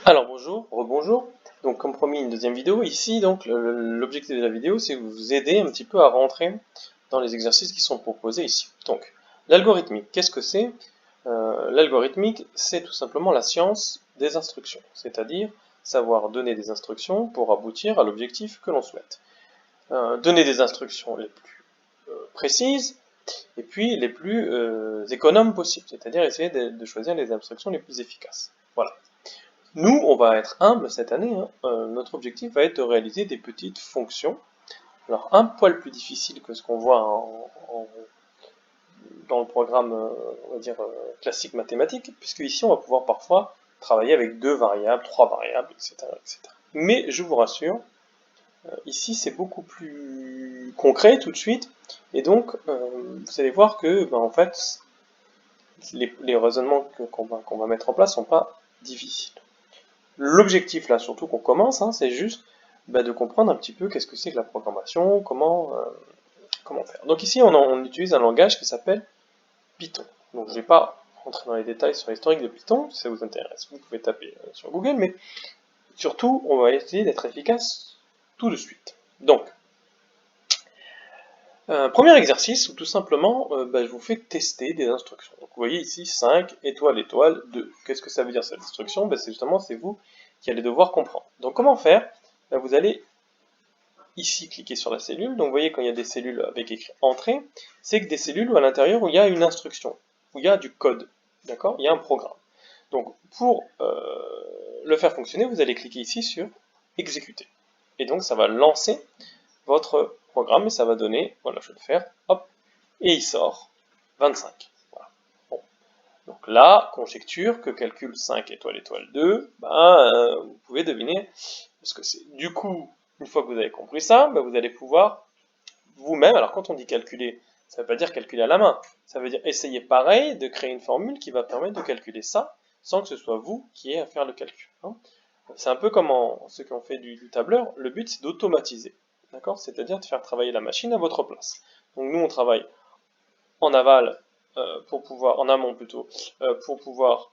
Alors bonjour, rebonjour. Donc comme promis une deuxième vidéo. Ici donc l'objectif de la vidéo c'est vous aider un petit peu à rentrer dans les exercices qui sont proposés ici. Donc l'algorithmique, qu'est-ce que c'est? L'algorithmique c'est tout simplement la science des instructions, c'est-à-dire savoir donner des instructions pour aboutir à l'objectif que l'on souhaite. Donner des instructions les plus précises et puis les plus économes possibles, c'est-à-dire essayer de choisir les instructions les plus efficaces. Voilà. Nous, on va être humble cette année, hein. Notre objectif va être de réaliser des petites fonctions. Alors, un poil plus difficile que ce qu'on voit dans le programme, on va dire, classique mathématique, puisque ici, on va pouvoir parfois travailler avec deux variables, trois variables, etc., etc. Mais, je vous rassure, ici, c'est beaucoup plus concret tout de suite, et donc, vous allez voir que, en fait, les raisonnements qu'on va mettre en place sont pas difficiles. L'objectif là, surtout qu'on commence, hein, c'est juste de comprendre un petit peu qu'est-ce que c'est que la programmation, comment faire. Donc ici, on utilise un langage qui s'appelle Python. Donc je ne vais pas rentrer dans les détails sur l'historique de Python, si ça vous intéresse, vous pouvez taper sur Google, mais surtout, on va essayer d'être efficace tout de suite. Donc, premier exercice où tout simplement, je vous fais tester des instructions. Donc vous voyez ici 5, étoile, étoile, 2. Qu'est-ce que ça veut dire cette instruction? C'est vous qui allez devoir comprendre. Donc comment faire? Vous allez ici cliquer sur la cellule. Donc vous voyez quand il y a des cellules avec écrit entrée, c'est que des cellules où à l'intérieur où il y a une instruction, où il y a du code. D'accord? Il y a un programme. Donc pour le faire fonctionner, vous allez cliquer ici sur exécuter. Et donc ça va lancer votre programme et ça va donner, voilà, je vais le faire, hop, et il sort 25. Voilà. Bon. Donc là, conjecture que calcule 5 étoile étoile 2, vous pouvez deviner ce que c'est. Du coup, une fois que vous avez compris ça, vous allez pouvoir vous-même, alors quand on dit calculer, ça ne veut pas dire calculer à la main, ça veut dire essayer pareil de créer une formule qui va permettre de calculer ça sans que ce soit vous qui ayez à faire le calcul. Hein. C'est un peu comme ceux qui ont fait du tableur, le but c'est d'automatiser, d'accord? C'est-à-dire de faire travailler la machine à votre place. Donc nous on travaille en aval en amont plutôt, pour pouvoir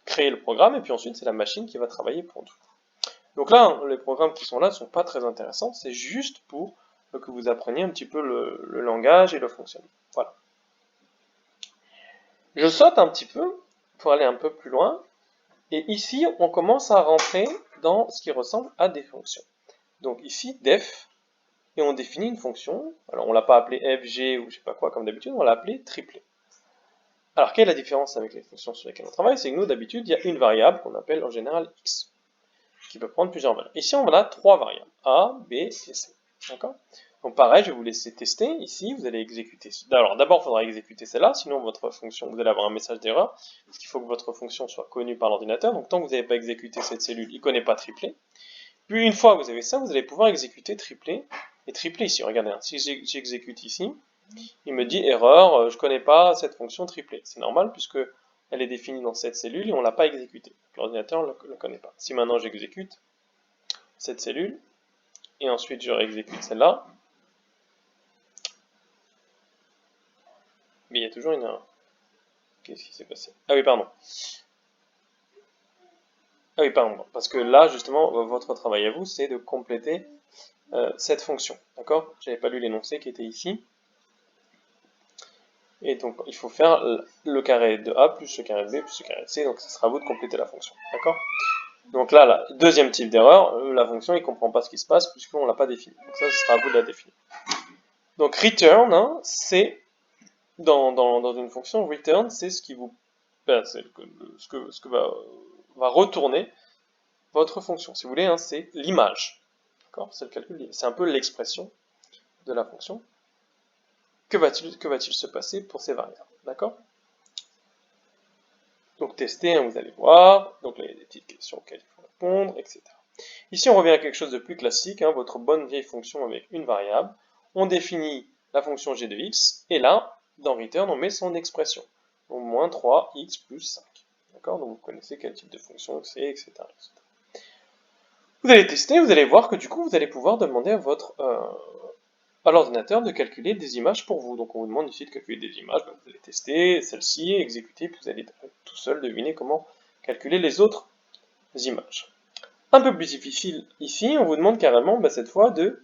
créer le programme, et puis ensuite c'est la machine qui va travailler pour nous. Donc là, les programmes qui sont là ne sont pas très intéressants, c'est juste pour que vous appreniez un petit peu le langage et le fonctionnement. Voilà. Je saute un petit peu pour aller un peu plus loin, et ici on commence à rentrer dans ce qui ressemble à des fonctions. Donc ici, def, et on définit une fonction, alors on l'a pas appelée fg ou je sais pas quoi comme d'habitude, on l'a appelée triplet. Alors quelle est la différence avec les fonctions sur lesquelles on travaille? C'est que nous d'habitude il y a une variable qu'on appelle en général x, qui peut prendre plusieurs valeurs. Ici on a trois variables, a, b et c. D'accord? Donc pareil, je vais vous laisser tester. Ici, vous allez exécuter. Alors d'abord, il faudra exécuter celle-là, sinon votre fonction, vous allez avoir un message d'erreur, parce qu'il faut que votre fonction soit connue par l'ordinateur. Donc tant que vous n'avez pas exécuté cette cellule, il ne connaît pas triplet. Puis une fois que vous avez ça, vous allez pouvoir exécuter triplet. Et triplet ici, regardez, hein, si j'exécute ici, il me dit erreur, je ne connais pas cette fonction triplet. C'est normal puisque elle est définie dans cette cellule et on ne l'a pas exécutée. L'ordinateur ne le connaît pas. Si maintenant j'exécute cette cellule, et ensuite je réexécute celle-là, mais il y a toujours une erreur. Qu'est-ce qui s'est passé? Ah oui, pardon. Ah oui, pardon. Parce que là, justement, votre travail à vous, c'est de compléter cette fonction. D'accord? J'avais pas lu l'énoncé qui était ici. Et donc, il faut faire le carré de A plus le carré de B plus le carré de C. Donc, ce sera à vous de compléter la fonction. D'accord? Donc là, deuxième type d'erreur, la fonction, il ne comprend pas ce qui se passe puisqu'on ne l'a pas définie. Donc ça, ce sera à vous de la définir. Donc, return, hein, c'est dans une fonction, return, c'est ce qui vous, c'est ce que va retourner votre fonction. Si vous voulez, hein, c'est l'image. D'accord? C'est le calcul, c'est un peu l'expression de la fonction. Que va-t-il se passer pour ces variables? D'accord? Donc tester, hein, vous allez voir. Donc là, il y a des petites questions auxquelles il faut répondre, etc. Ici, on revient à quelque chose de plus classique, hein, votre bonne vieille fonction avec une variable. On définit la fonction g de x, et là, dans return, on met son expression. Donc moins 3x plus 5. D'accord? Donc vous connaissez quel type de fonction c'est, etc., etc. Vous allez tester, vous allez voir que du coup, vous allez pouvoir demander à l'ordinateur de calculer des images pour vous. Donc on vous demande ici de calculer des images, vous allez tester celle-ci, exécuter, puis vous allez tout seul deviner comment calculer les autres images. Un peu plus difficile ici, on vous demande carrément cette fois de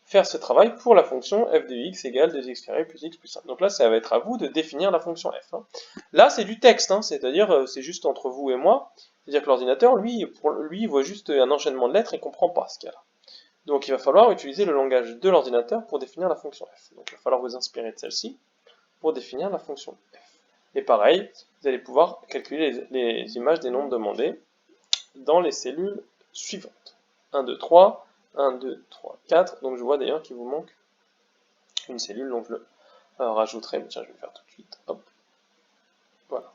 faire ce travail pour la fonction f de x égale 2x carré plus x plus 1. Donc là, ça va être à vous de définir la fonction f. Là, c'est du texte, c'est-à-dire c'est juste entre vous et moi. C'est-à-dire que l'ordinateur, lui, il voit juste un enchaînement de lettres et ne comprend pas ce qu'il y a là. Donc il va falloir utiliser le langage de l'ordinateur pour définir la fonction f. Donc il va falloir vous inspirer de celle-ci pour définir la fonction f. Et pareil, vous allez pouvoir calculer les images des nombres demandés dans les cellules suivantes. 1, 2, 3, 1, 2, 3, 4. Donc je vois d'ailleurs qu'il vous manque une cellule, donc je le rajouterai. Tiens, je vais le faire tout de suite. Hop. Voilà.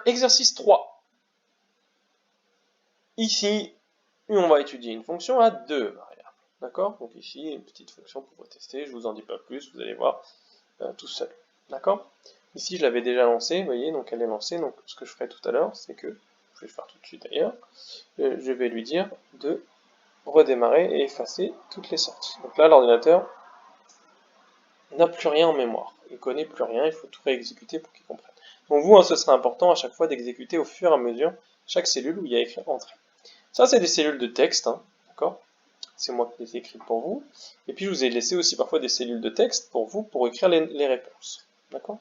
Exercice 3. Ici, on va étudier une fonction à 2 variables. D'accord? Donc ici, une petite fonction pour tester. Je vous en dis pas plus, vous allez voir tout seul. D'accord? Ici, je l'avais déjà lancée, vous voyez, donc elle est lancée. Donc ce que je ferai tout à l'heure, c'est que, je vais le faire tout de suite d'ailleurs, je vais lui dire de redémarrer et effacer toutes les sorties. Donc là, l'ordinateur n'a plus rien en mémoire. Il ne connaît plus rien, il faut tout réexécuter pour qu'il comprenne. Donc vous, ce sera important à chaque fois d'exécuter au fur et à mesure chaque cellule où il y a écrit entrée. Ça, c'est des cellules de texte, d'accord? C'est moi qui les ai écrites pour vous. Et puis, je vous ai laissé aussi parfois des cellules de texte pour vous, pour écrire les réponses. D'accord?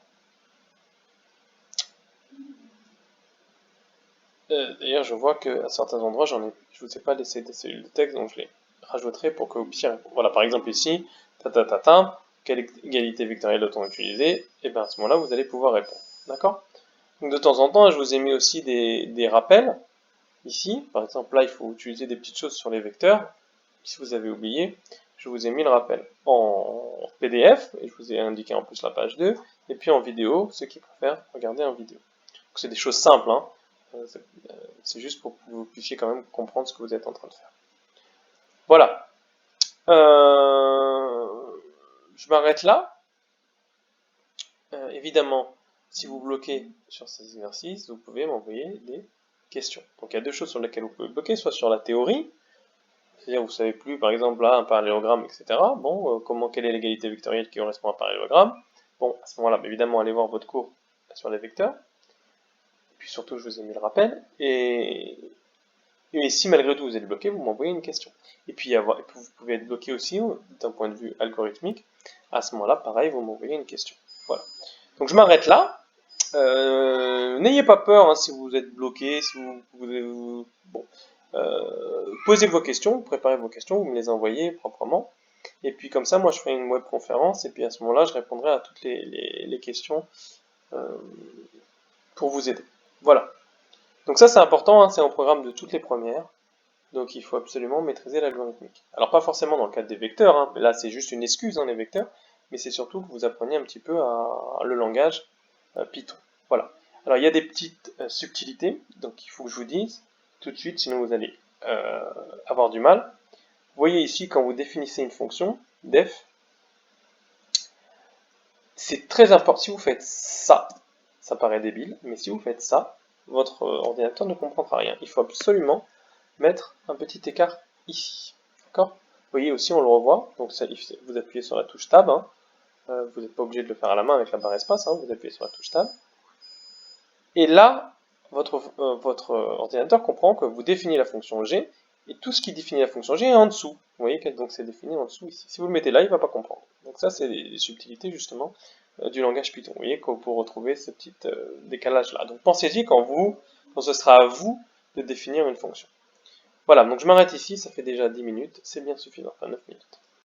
D'ailleurs, je vois qu'à certains endroits, je ne vous ai pas laissé des cellules de texte, donc je les rajouterai pour que vous puissiez répondre. Voilà, par exemple ici, quelle égalité vectorielle doit-on utiliser? Et bien à ce moment-là, vous allez pouvoir répondre. D'accord? Donc de temps en temps, je vous ai mis aussi des rappels. Ici, par exemple, là, il faut utiliser des petites choses sur les vecteurs. Si vous avez oublié, je vous ai mis le rappel en PDF, et je vous ai indiqué en plus la page 2, et puis en vidéo, ceux qui préfèrent regarder en vidéo. C'est des choses simples, c'est juste pour que vous puissiez quand même comprendre ce que vous êtes en train de faire. Voilà. Je m'arrête là. Évidemment, si vous bloquez sur ces exercices, vous pouvez m'envoyer des questions. Donc il y a deux choses sur lesquelles vous pouvez bloquer, soit sur la théorie, c'est-à-dire vous ne savez plus, par exemple, là, un parallélogramme, etc. Bon, quelle est l'égalité vectorielle qui correspond à un parallélogramme? Bon, à ce moment-là, évidemment, allez voir votre cours sur les vecteurs. Et puis surtout, je vous ai mis le rappel. Et si malgré tout vous êtes bloqué, vous m'envoyez une question. Et puis vous pouvez être bloqué aussi d'un point de vue algorithmique. À ce moment-là, pareil, vous m'envoyez une question. Voilà. Donc je m'arrête là. N'ayez pas peur si vous êtes bloqué, si posez vos questions, préparez vos questions, vous me les envoyez proprement. Et puis comme ça, moi je ferai une webconférence et puis à ce moment-là, je répondrai à toutes les questions pour vous aider. Voilà. Donc ça c'est important, c'est un programme de toutes les premières. Donc il faut absolument maîtriser l'algorithmique. Alors pas forcément dans le cadre des vecteurs, là c'est juste une excuse, les vecteurs, mais c'est surtout que vous appreniez un petit peu le langage Python. Voilà. Alors il y a des petites subtilités, donc il faut que je vous dise tout de suite, sinon vous allez avoir du mal. Vous voyez ici, quand vous définissez une fonction, def, c'est très important. Si vous faites ça, ça paraît débile, mais si vous faites ça, votre ordinateur ne comprendra rien. Il faut absolument mettre un petit écart ici. D'accord? Vous voyez aussi, on le revoit, donc ça, vous appuyez sur la touche Tab, vous n'êtes pas obligé de le faire à la main avec la barre espace, vous appuyez sur la touche Tab. Et là, votre ordinateur comprend que vous définissez la fonction g, et tout ce qui définit la fonction g est en dessous. Vous voyez que donc c'est défini en dessous ici. Si vous le mettez là, il ne va pas comprendre. Donc ça, c'est des subtilités justement du langage Python. Vous voyez qu'on peut retrouver ce petit décalage là. Donc pensez-y quand ce sera à vous de définir une fonction. Voilà, donc je m'arrête ici, ça fait déjà 10 minutes, c'est bien suffisant, enfin 9 minutes.